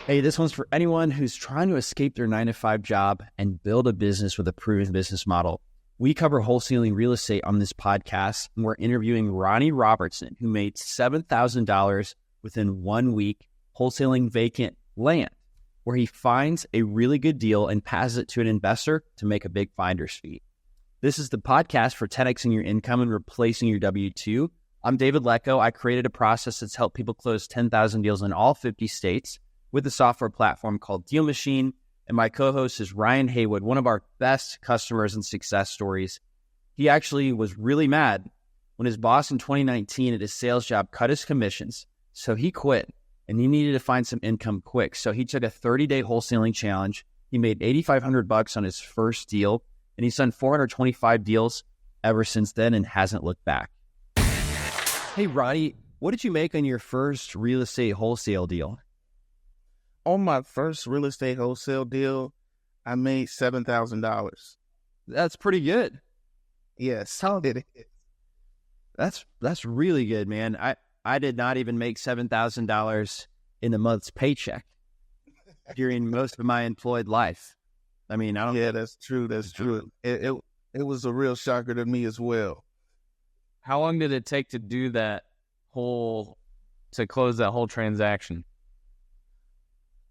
Hey, this one's for anyone who's trying to escape their 9 to 5 job and build a business with a proven business model. We cover wholesaling real estate on this podcast, and we're interviewing Ronnie Robertson, who made $7,000 within 1 week wholesaling vacant land, where he finds a really good deal and passes it to an investor to make a big finder's fee. This is the podcast for 10xing your income and replacing your W-2. I'm David Lecko. I created a process that's helped people close 10,000 deals in all 50 states with a software platform called DealMachine. And my co-host is Ryan Haywood, one of our best customers and success stories. He actually was really mad when his boss in 2019 at his sales job cut his commissions. So he quit and he needed to find some income quick. So he took a 30-day wholesaling challenge. He made $8,500 on his first deal, and he's done 425 deals ever since then and hasn't looked back. Hey, Ronnie, what did you make on your first real estate wholesale deal? On my first real estate wholesale deal, I made $7,000. That's pretty good. Yes, How did it? That's really good, man. I did not even make $7,000 in a month's paycheck during most of my employed life. I mean, I don't. Yeah, that's true. That's true. It was a real shocker to me as well. How long did it take to do to close that whole transaction?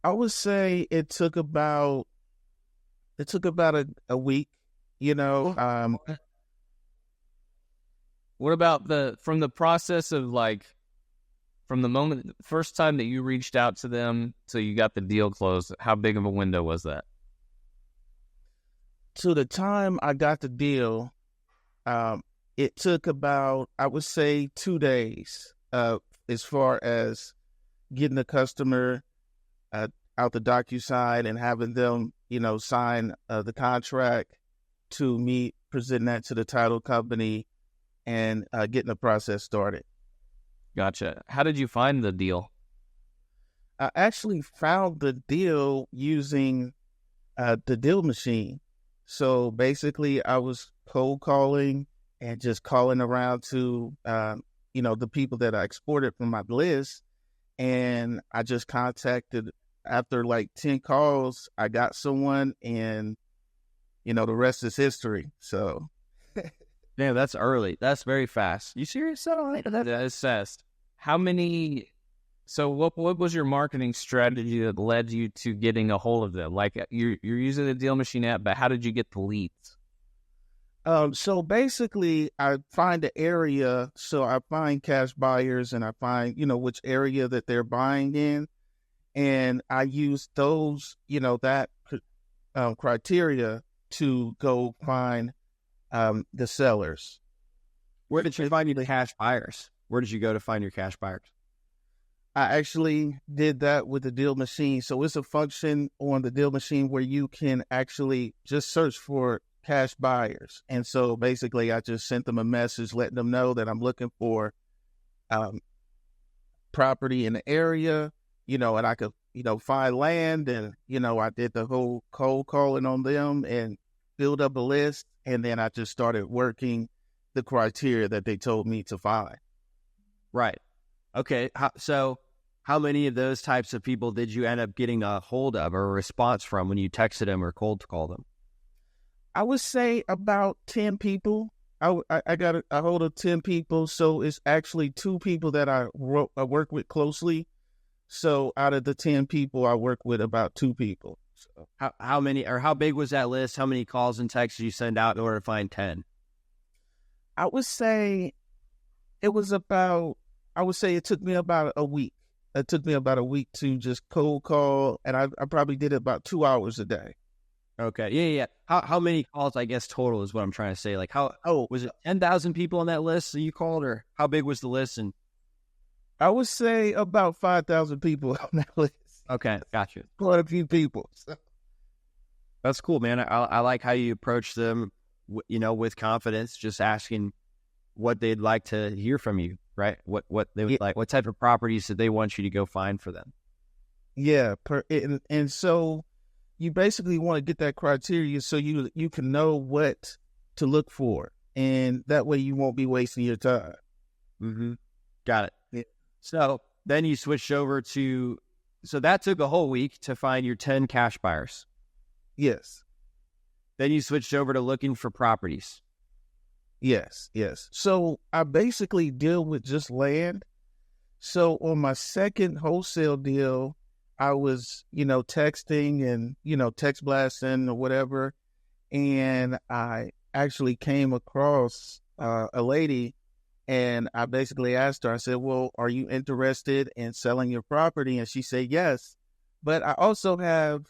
I would say it took about a week. What about from the process of from the moment, first time that you reached out to them till you got the deal closed, how big of a window was that? To the time I got the deal, it took about, I would say, 2 days as far as getting the customer out the DocuSign and having them, sign the contract, to me presenting that to the title company and getting the process started. Gotcha. How did you find the deal? I actually found the deal using the DealMachine. So basically, I was cold calling and just calling around to, the people that I exported from my list. And I just contacted, after like 10 calls, I got someone, and, the rest is history. So. Damn, that's early. That's very fast. You serious? That is fast. So what was your marketing strategy that led you to getting a hold of them? Like, you're using the DealMachine app, but how did you get the leads? So basically, I find the area. So I find cash buyers, and I find, which area that they're buying in. And I use those, that criteria to go find the sellers. Where did you find your cash buyers? Where did you go to find your cash buyers? I actually did that with the DealMachine. So it's a function on the DealMachine where you can actually just search for cash buyers. And so basically, I just sent them a message letting them know that I'm looking for property in the area, and I could, find land, and, I did the whole cold calling on them and build up a list. And then I just started working the criteria that they told me to find. Right. Okay. So how many of those types of people did you end up getting a hold of or a response from when you texted them or cold called them? I would say about 10 people. I got a hold of 10 people. So it's actually 2 people that I work with closely. So out of the 10 people, I work with about 2 people. So how many, or how big was that list? How many calls and texts did you send out in order to find 10? I would say it took me about a week. It took me about a week to just cold call, and I probably did it about 2 hours a day. Okay. Yeah. How many calls, I guess, total is what I'm trying to say. Like, was it 10,000 people on that list that you called, or how big was the list? And I would say about 5,000 people on that list. Okay, gotcha. Quite a few people. So. That's cool, man. I like how you approach them, with confidence, just asking what they'd like to hear from you, right? What they would like, what type of properties that they want you to go find for them. Yeah, and so you basically want to get that criteria so you can know what to look for, and that way you won't be wasting your time. Mm-hmm. Got it. Yeah. So then you switched over to So that took a whole week to find your 10 cash buyers. Yes. Then you switched over to looking for properties. Yes. So I basically deal with just land. So on my second wholesale deal, I was, texting and, text blasting or whatever. And I actually came across a lady, and I basically asked her, I said, well, are you interested in selling your property? And she said, yes, but I also have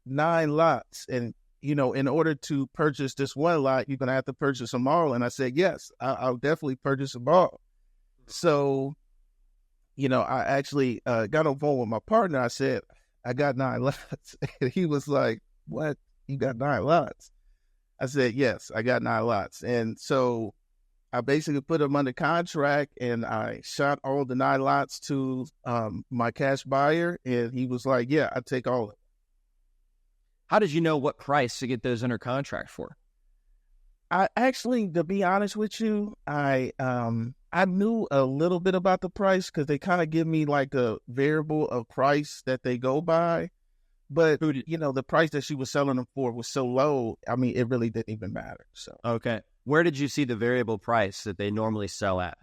9 lots. And, in order to purchase this one lot, you're going to have to purchase them all. And I said, yes, I'll definitely purchase them all. So, I actually got on phone with my partner. I said, I got 9 lots. And he was like, what? You got 9 lots? I said, yes, I got 9 lots. And so I basically put them under contract, and I shot all the 9 lots to my cash buyer. And he was like, yeah, I take all of it. How did you know what price to get those under contract for? I actually, to be honest with you, I knew a little bit about the price because they kind of give me like a variable of price that they go by. But, the price that she was selling them for was so low, I mean, it really didn't even matter. So, okay. Where did you see the variable price that they normally sell at?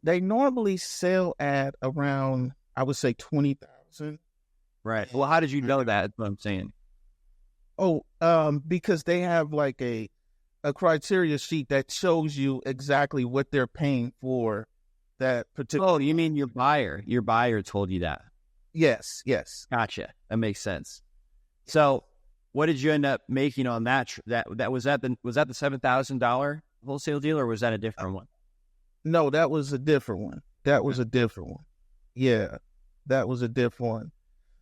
They normally sell at around, I would say, 20,000. Right. Well, how did you know that? That's what I'm saying. Oh, because they have like a criteria sheet that shows you exactly what they're paying for that particular. Oh, you mean your buyer? Your buyer told you that? Yes. Gotcha. That makes sense. So, what did you end up making on that? Was that the $7,000 wholesale deal, or was that a different one? No, that was a different one. Yeah, that was a different one.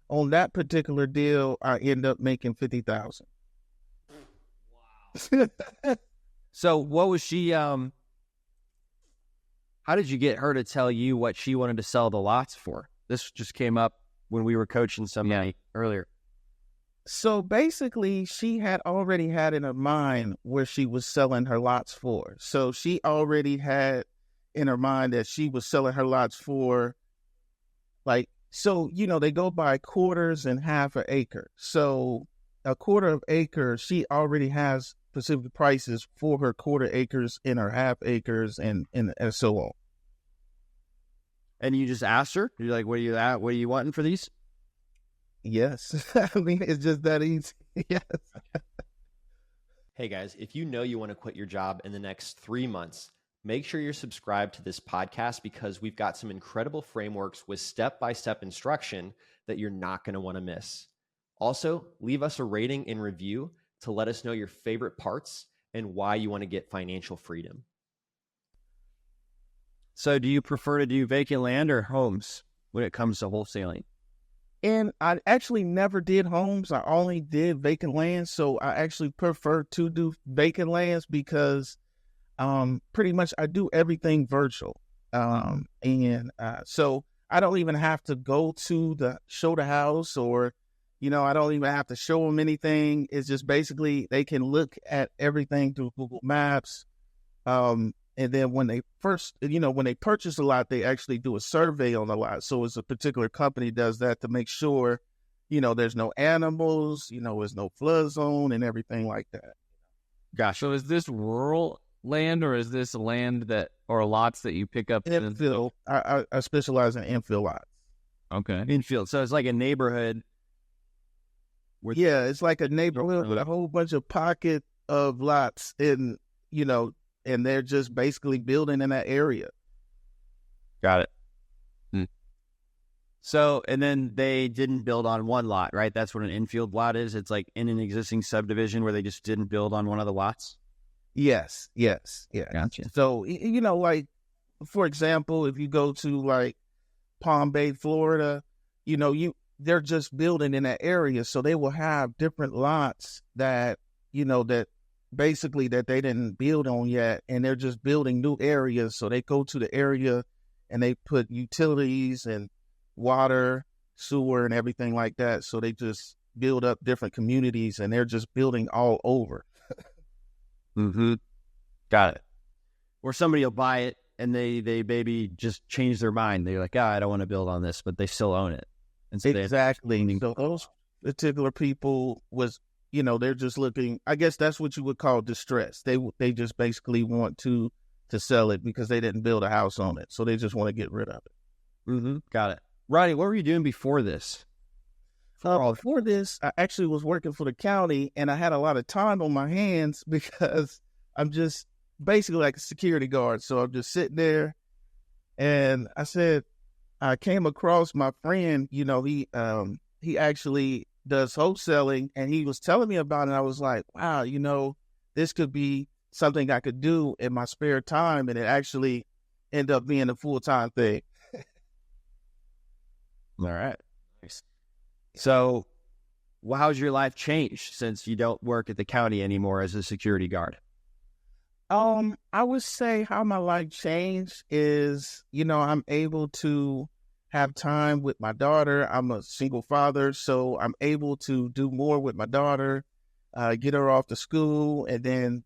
On that particular deal, I ended up making $50,000. Wow. So, what was she? How did you get her to tell you what she wanted to sell the lots for? This just came up when we were coaching somebody earlier. So basically, she had already had in her mind where she was selling her lots for. So she already had in her mind that she was selling her lots for, like, so, they go by quarters and half an acre. So a quarter of acre, she already has specific prices for her quarter acres and her half acres and so on. And you just asked her? You're like, what are you wanting for these? Yes. I mean, it's just that easy. Yes. Hey guys, if you know you want to quit your job in the next 3 months, make sure you're subscribed to this podcast because we've got some incredible frameworks with step-by-step instruction that you're not going to want to miss. Also, leave us a rating and review to let us know your favorite parts and why you want to get financial freedom. So do you prefer to do vacant land or homes when it comes to wholesaling? And I actually never did homes. I only did vacant land. So I actually prefer to do vacant lands because pretty much I do everything virtual. So I don't even have to go to show the house, or, I don't even have to show them anything. It's just basically they can look at everything through Google Maps. And then when they first, when they purchase a lot, they actually do a survey on the lot. So it's a particular company does that to make sure, there's no animals, there's no flood zone and everything like that. Gosh. So is this rural land, or is this land or lots that you pick up? Infill. I specialize in infill lots. Okay. Infield. So it's like a neighborhood. It's like a neighborhood with a whole bunch of pocket of lots and they're just basically building in that area. Got it. So, and then they didn't build on one lot, right? That's what an infield lot is. It's like in an existing subdivision where they just didn't build on one of the lots. Yes. Gotcha. So, like, for example, if you go to like Palm Bay, Florida, they're just building in that area. So they will have different lots that basically that they didn't build on yet, and they're just building new areas. So they go to the area and they put utilities and water, sewer, and everything like that. So they just build up different communities, and they're just building all over. Got it. Or somebody will buy it and they maybe just change their mind. They're like, I don't want to build on this, but they still own it. And so exactly. So those particular people was, they're just looking, I guess that's what you would call distress. They just basically want to sell it because they didn't build a house on it. So they just want to get rid of it. Mm-hmm. Got it. Ronnie, what were you doing before this? Before this, I actually was working for the county, and I had a lot of time on my hands because I'm just basically like a security guard. So I'm just sitting there, and I came across my friend, he actually does wholesaling, and he was telling me about it. I was like, wow, this could be something I could do in my spare time, and it actually ended up being a full-time thing. All right. Nice. So, how's your life changed since you don't work at the county anymore as a security guard? I would say how my life changed is, I'm able to have time with my daughter. I'm a single father, so I'm able to do more with my daughter, get her off to school. And then,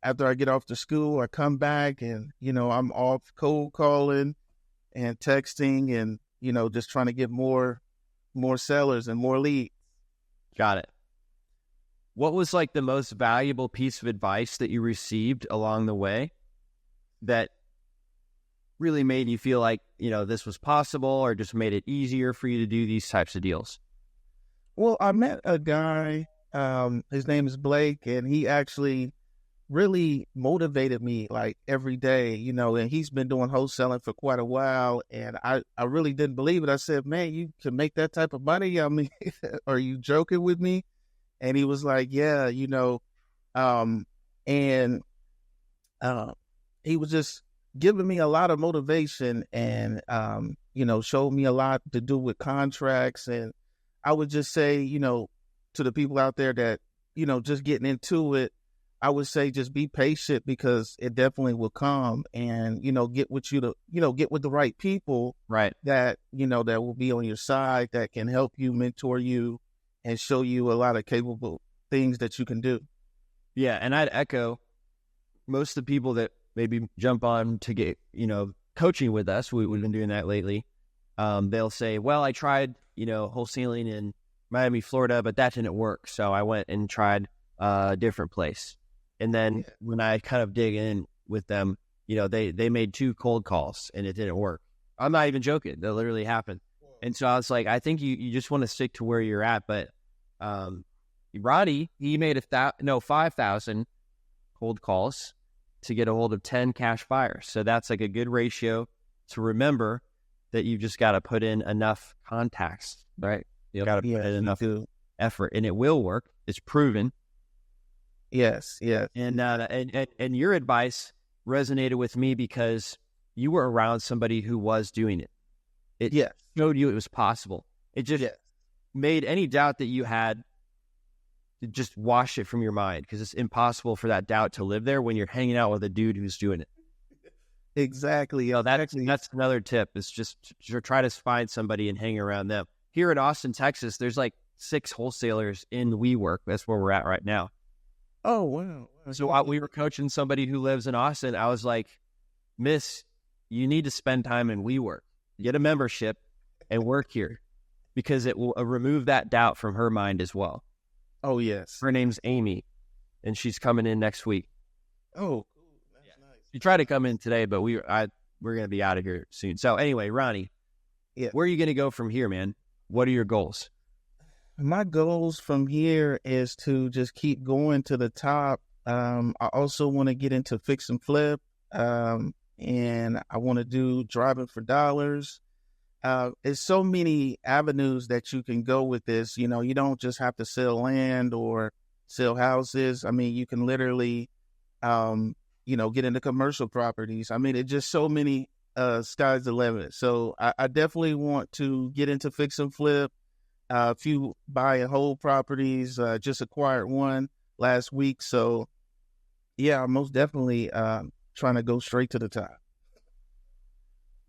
after I get off to school, I come back and, I'm off cold calling and texting and, just trying to get more sellers and more leads. Got it. What was like the most valuable piece of advice that you received along the way that really made you feel like, this was possible or just made it easier for you to do these types of deals? Well, I met a guy, his name is Blake, and he actually really motivated me like every day, and he's been doing wholesaling for quite a while. And I really didn't believe it. I said, man, you can make that type of money? I mean, are you joking with me? And he was like, yeah, and he was just giving me a lot of motivation and, showed me a lot to do with contracts. And I would just say, to the people out there that, just getting into it, I would say just be patient because it definitely will come, and, get with get with the right people, right? That, that will be on your side, that can help you, mentor you, and show you a lot of capable things that you can do. Yeah. And I'd echo most of the people that maybe jump on to get, coaching with us. We've been doing that lately. They'll say, well, I tried, wholesaling in Miami, Florida, but that didn't work. So I went and tried a different place. And then when I kind of dig in with them, they made 2 cold calls and it didn't work. I'm not even joking. That literally happened. And so I was like, I think you just want to stick to where you're at. But Ronnie, he made 5,000 cold calls to get a hold of 10 cash buyers. So that's like a good ratio to remember that you just got to put in enough contacts, right? You got to put in enough effort, and it will work. It's proven. Yes. And your advice resonated with me because you were around somebody who was doing it. It showed you it was possible. It just made any doubt that you had to just wash it from your mind, because it's impossible for that doubt to live there when you're hanging out with a dude who's doing it. Exactly. That's another tip. Is just try to find somebody and hang around them. Here in Austin, Texas, there's like 6 wholesalers in WeWork. That's where we're at right now. Oh, wow. So we were coaching somebody who lives in Austin. I was like, Miss, you need to spend time in WeWork. Get a membership and work here, because it will remove that doubt from her mind as well. Oh, yes. Her name's Amy, and she's coming in next week. Oh, cool. That's nice. She tried to come in today, but we're going to be out of here soon. So anyway, Ronnie, where are you going to go from here, man? What are your goals? My goals from here is to just keep going to the top. I also want to get into fix and flip, and I want to do driving for dollars. There's so many avenues that you can go with this. You don't just have to sell land or sell houses. I mean, you can literally, get into commercial properties. I mean, it's just so many, sky's the limit. So I definitely want to get into fix and flip. A few buy and hold properties, just acquired one last week. So yeah, I'm most definitely trying to go straight to the top.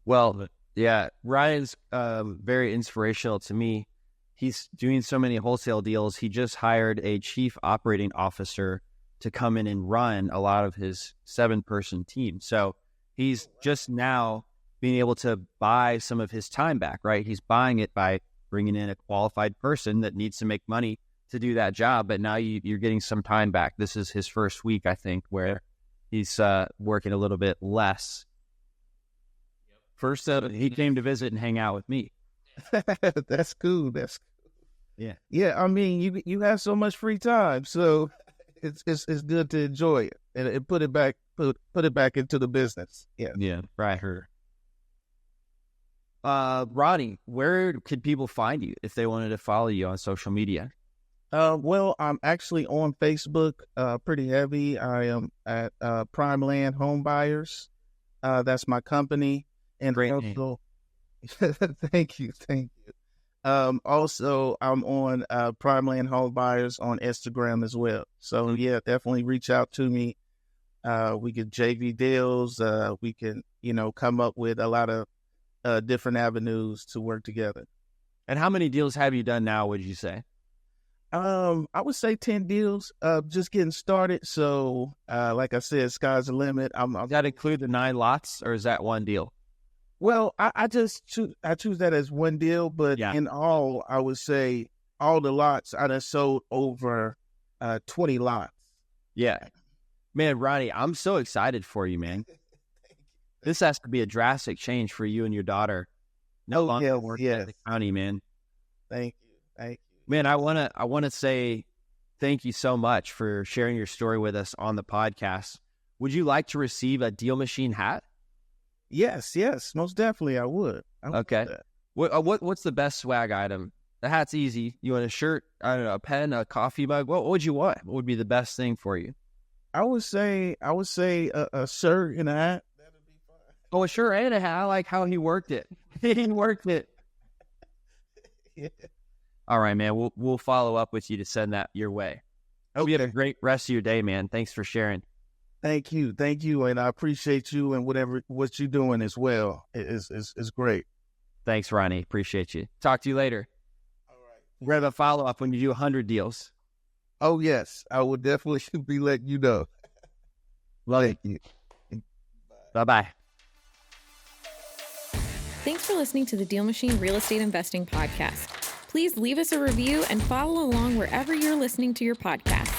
Well, yeah, Ryan's very inspirational to me. He's doing so many wholesale deals. He just hired a chief operating officer to come in and run a lot of his 7-person team. So he's just now being able to buy some of his time back, right? He's buying it by bringing in a qualified person that needs to make money to do that job. But now you're getting some time back. This is his first week, I think, where he's working a little bit less. First, he came to visit and hang out with me. That's cool. Yeah. Yeah, I mean, you have so much free time, so it's good to enjoy it and put it back into the business. Yeah. Yeah, right. Ronnie, where could people find you if they wanted to follow you on social media? Well, I'm actually on Facebook, pretty heavy. I am at Prime Land Home Buyers. That's my company, and Great also, thank you. Also, I'm on Prime Land Home Buyers on Instagram as well. So yeah, definitely reach out to me. We can JV deals. We can come up with a lot of different avenues to work together. And how many deals have you done now, would you say? I would say 10 deals, just getting started. So, like I said, sky's the limit. Does that include the 9 lots, or is that one deal? Well, I just choose that as one deal, but in all, I would say all the lots, I done sold over 20 lots. Yeah. Man, Ronnie, I'm so excited for you, man. This has to be a drastic change for you and your daughter. No longer working at the county, man. Thank you. Man, I wanna say thank you so much for sharing your story with us on the podcast. Would you like to receive a DealMachine hat? Yes, most definitely I would. Okay. What's the best swag item? The hat's easy. You want a shirt, I don't know, a pen, a coffee mug? What would you want? What would be the best thing for you? I would say a shirt and a hat. That'd be fine. Oh, a shirt and a hat. I like how he worked it. He worked it. Yeah. All right, man. We'll follow up with you to send that your way. Hope you have a great rest of your day, man. Thanks for sharing. Thank you, and I appreciate you and what you're doing as well. It's great. Thanks, Ronnie. Appreciate you. Talk to you later. All right. We're going to follow up when you do 100 deals. Oh yes, I will definitely be letting you know. Love you. Bye-bye. Thanks for listening to the DealMachine Real Estate Investing Podcast. Please leave us a review and follow along wherever you're listening to your podcast.